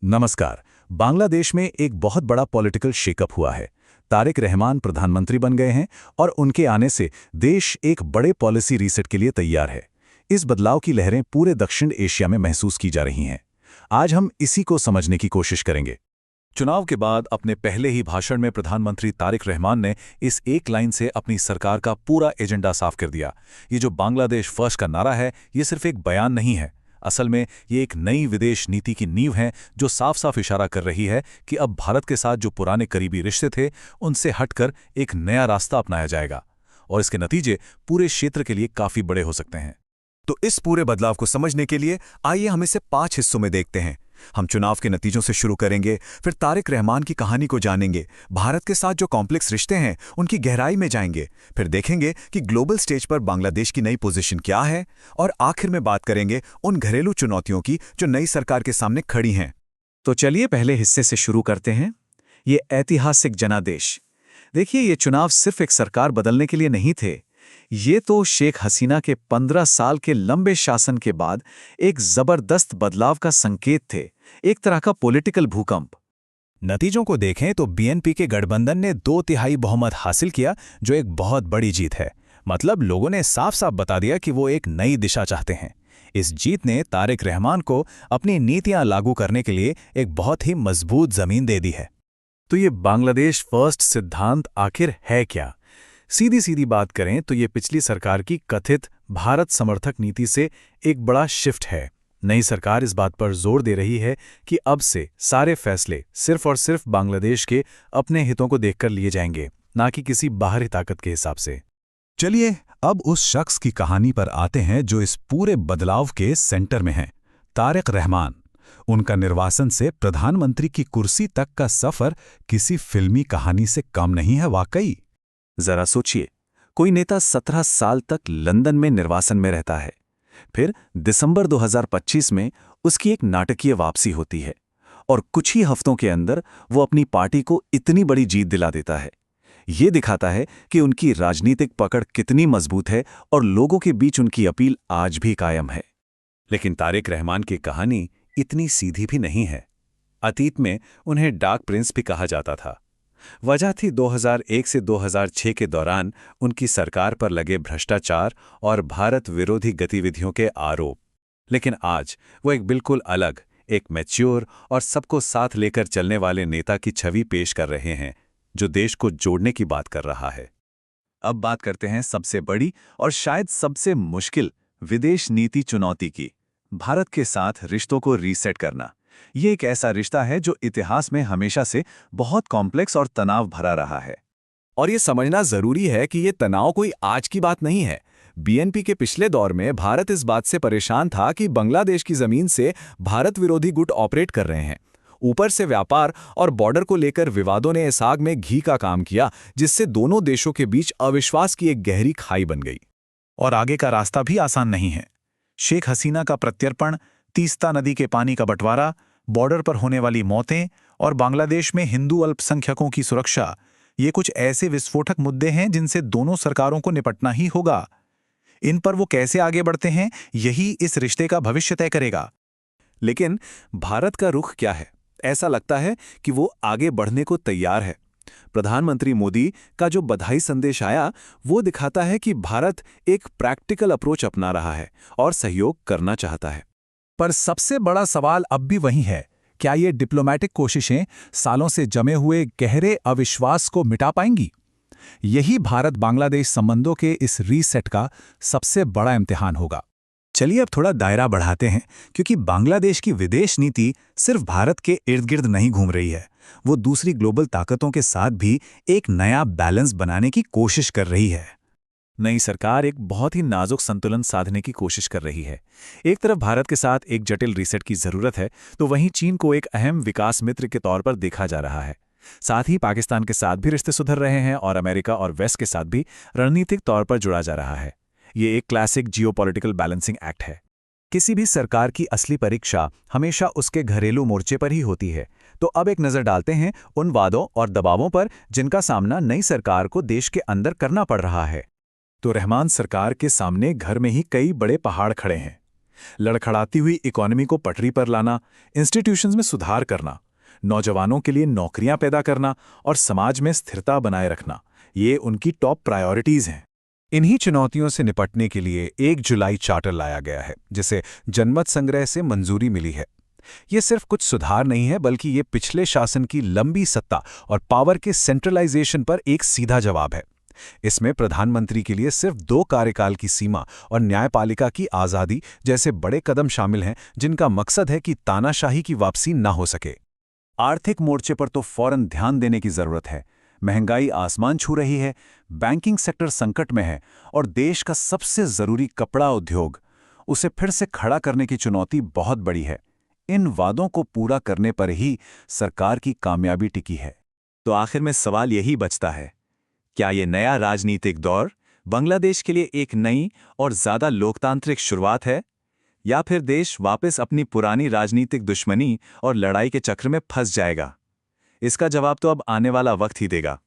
नमस्कार। बांग्लादेश में एक बहुत बड़ा पॉलिटिकल शेकअप हुआ है। तारिक रहमान प्रधानमंत्री बन गए हैं और उनके आने से देश एक बड़े पॉलिसी रीसेट के लिए तैयार है। इस बदलाव की लहरें पूरे दक्षिण एशिया में महसूस की जा रही हैं। आज हम इसी को समझने की कोशिश करेंगे। चुनाव के बाद अपने पहले ही भाषण में प्रधानमंत्री तारिक रहमान ने इस एक लाइन से अपनी सरकार का पूरा एजेंडा साफ कर दिया। ये जो बांग्लादेश फर्स्ट का नारा है, ये सिर्फ एक बयान नहीं है। असल में ये एक नई विदेश नीति की नींव है जो साफ साफ इशारा कर रही है कि अब भारत के साथ जो पुराने करीबी रिश्ते थे, उनसे हटकर एक नया रास्ता अपनाया जाएगा और इसके नतीजे पूरे क्षेत्र के लिए काफी बड़े हो सकते हैं। तो इस पूरे बदलाव को समझने के लिए आइए हम इसे 5 हिस्सों में देखते हैं। हम चुनाव के नतीजों से शुरू करेंगे, फिर तारिक रहमान की कहानी को जानेंगे, भारत के साथ जो कॉम्प्लेक्स रिश्ते हैं उनकी गहराई में जाएंगे, फिर देखेंगे कि ग्लोबल स्टेज पर बांग्लादेश की नई पोजीशन क्या है और आखिर में बात करेंगे उन घरेलू चुनौतियों की जो नई सरकार के सामने खड़ी हैं। तो चलिए पहले हिस्से से शुरू करते हैं। ये ऐतिहासिक जनादेश। देखिए, ये चुनाव सिर्फ एक सरकार बदलने के लिए नहीं थे। ये तो शेख हसीना के 15 साल के लंबे शासन के बाद एक जबरदस्त बदलाव का संकेत थे, एक तरह का पॉलिटिकल भूकंप। नतीजों को देखें तो बीएनपी के गठबंधन ने 2/3 बहुमत हासिल किया, जो एक बहुत बड़ी जीत है। मतलब लोगों ने साफ साफ बता दिया कि वो एक नई दिशा चाहते हैं। इस जीत ने तारिक रहमान को अपनी नीतियां लागू करने के लिए एक बहुत ही मजबूत जमीन दे दी है। तो ये बांग्लादेश फर्स्ट सिद्धांत आखिर है क्या? सीधी सीधी बात करें तो ये पिछली सरकार की कथित भारत समर्थक नीति से एक बड़ा शिफ्ट है। नई सरकार इस बात पर जोर दे रही है कि अब से सारे फैसले सिर्फ और सिर्फ बांग्लादेश के अपने हितों को देखकर लिए जाएंगे, ना कि किसी बाहरी ताकत के हिसाब से। चलिए अब उस शख्स की कहानी पर आते हैं जो इस पूरे बदलाव के सेंटर में है, तारिक रहमान। उनका निर्वासन से प्रधानमंत्री की कुर्सी तक का सफर किसी फिल्मी कहानी से कम नहीं है वाकई। जरा सोचिए, कोई नेता 17 साल तक लंदन में निर्वासन में रहता है, फिर दिसंबर 2025 में उसकी एक नाटकीय वापसी होती है और कुछ ही हफ्तों के अंदर वो अपनी पार्टी को इतनी बड़ी जीत दिला देता है। ये दिखाता है कि उनकी राजनीतिक पकड़ कितनी मजबूत है और लोगों के बीच उनकी अपील आज भी कायम है। लेकिन तारिक रहमान की कहानी इतनी सीधी भी नहीं है। अतीत में उन्हें डार्क प्रिंस भी कहा जाता था। वजह थी 2001 से 2006 के दौरान उनकी सरकार पर लगे भ्रष्टाचार और भारत विरोधी गतिविधियों के आरोप। लेकिन आज वो एक बिल्कुल अलग, एक मैच्योर और सबको साथ लेकर चलने वाले नेता की छवि पेश कर रहे हैं, जो देश को जोड़ने की बात कर रहा है। अब बात करते हैं सबसे बड़ी और शायद सबसे मुश्किल विदेश नीति चुनौती की, भारत के साथ रिश्तों को रीसेट करना। ये एक ऐसा रिश्ता है जो इतिहास में हमेशा से बहुत कॉम्प्लेक्स और तनाव भरा रहा है। और ये समझना जरूरी है कि ये तनाव कोई आज की बात नहीं है। बीएनपी के पिछले दौर में भारत इस बात से परेशान था कि बांग्लादेश की जमीन से भारत विरोधी गुट ऑपरेट कर रहे हैं। ऊपर से व्यापार और बॉर्डर को लेकर विवादों ने इस आग में घी का काम किया, जिससे दोनों देशों के बीच अविश्वास की एक गहरी खाई बन गई। और आगे का रास्ता भी आसान नहीं है। शेख हसीना का प्रत्यर्पण, तीस्ता नदी के पानी का बंटवारा, बॉर्डर पर होने वाली मौतें और बांग्लादेश में हिंदू अल्पसंख्यकों की सुरक्षा, ये कुछ ऐसे विस्फोटक मुद्दे हैं जिनसे दोनों सरकारों को निपटना ही होगा। इन पर वो कैसे आगे बढ़ते हैं, यही इस रिश्ते का भविष्य तय करेगा। लेकिन भारत का रुख क्या है? ऐसा लगता है कि वो आगे बढ़ने को तैयार है। प्रधानमंत्री मोदी का जो बधाई संदेश आया, वो दिखाता है कि भारत एक प्रैक्टिकल अप्रोच अपना रहा है और सहयोग करना चाहता है। पर सबसे बड़ा सवाल अब भी वही है, क्या ये डिप्लोमैटिक कोशिशें सालों से जमे हुए गहरे अविश्वास को मिटा पाएंगी? यही भारत बांग्लादेश संबंधों के इस रीसेट का सबसे बड़ा इम्तिहान होगा। चलिए अब थोड़ा दायरा बढ़ाते हैं, क्योंकि बांग्लादेश की विदेश नीति सिर्फ भारत के इर्द गिर्द नहीं घूम रही है। वो दूसरी ग्लोबल ताकतों के साथ भी एक नया बैलेंस बनाने की कोशिश कर रही है। नई सरकार एक बहुत ही नाजुक संतुलन साधने की कोशिश कर रही है। एक तरफ भारत के साथ एक जटिल रीसेट की जरूरत है, तो वहीं चीन को एक अहम विकास मित्र के तौर पर देखा जा रहा है। साथ ही पाकिस्तान के साथ भी रिश्ते सुधर रहे हैं और अमेरिका और वेस्ट के साथ भी रणनीतिक तौर पर जुड़ा जा रहा है। ये एक क्लासिक जियोपॉलिटिकल बैलेंसिंग एक्ट है। किसी भी सरकार की असली परीक्षा हमेशा उसके घरेलू मोर्चे पर ही होती है। तो अब एक नज़र डालते हैं उन वादों और दबावों पर जिनका सामना नई सरकार को देश के अंदर करना पड़ रहा है। तो रहमान सरकार के सामने घर में ही कई बड़े पहाड़ खड़े हैं। लड़खड़ाती हुई इकोनॉमी को पटरी पर लाना, इंस्टीट्यूशंस में सुधार करना, नौजवानों के लिए नौकरियां पैदा करना और समाज में स्थिरता बनाए रखना, ये उनकी टॉप प्रायोरिटीज हैं। इन्हीं चुनौतियों से निपटने के लिए 1 जुलाई चार्टर लाया गया है, जिसे जनमत संग्रह से मंजूरी मिली है। ये सिर्फ कुछ सुधार नहीं है, बल्कि ये पिछले शासन की लंबी सत्ता और पावर के सेंट्रलाइजेशन पर एक सीधा जवाब है। इसमें प्रधानमंत्री के लिए सिर्फ 2 कार्यकाल की सीमा और न्यायपालिका की आज़ादी जैसे बड़े कदम शामिल हैं, जिनका मकसद है कि तानाशाही की वापसी न हो सके। आर्थिक मोर्चे पर तो फौरन ध्यान देने की जरूरत है। महंगाई आसमान छू रही है, बैंकिंग सेक्टर संकट में है और देश का सबसे जरूरी कपड़ा उद्योग, उसे फिर से खड़ा करने की चुनौती बहुत बड़ी है। इन वादों को पूरा करने पर ही सरकार की कामयाबी टिकी है। तो आखिर में सवाल यही बचता है, क्या ये नया राजनीतिक दौर बांग्लादेश के लिए एक नई और ज्यादा लोकतांत्रिक शुरुआत है, या फिर देश वापस अपनी पुरानी राजनीतिक दुश्मनी और लड़ाई के चक्र में फंस जाएगा? इसका जवाब तो अब आने वाला वक्त ही देगा।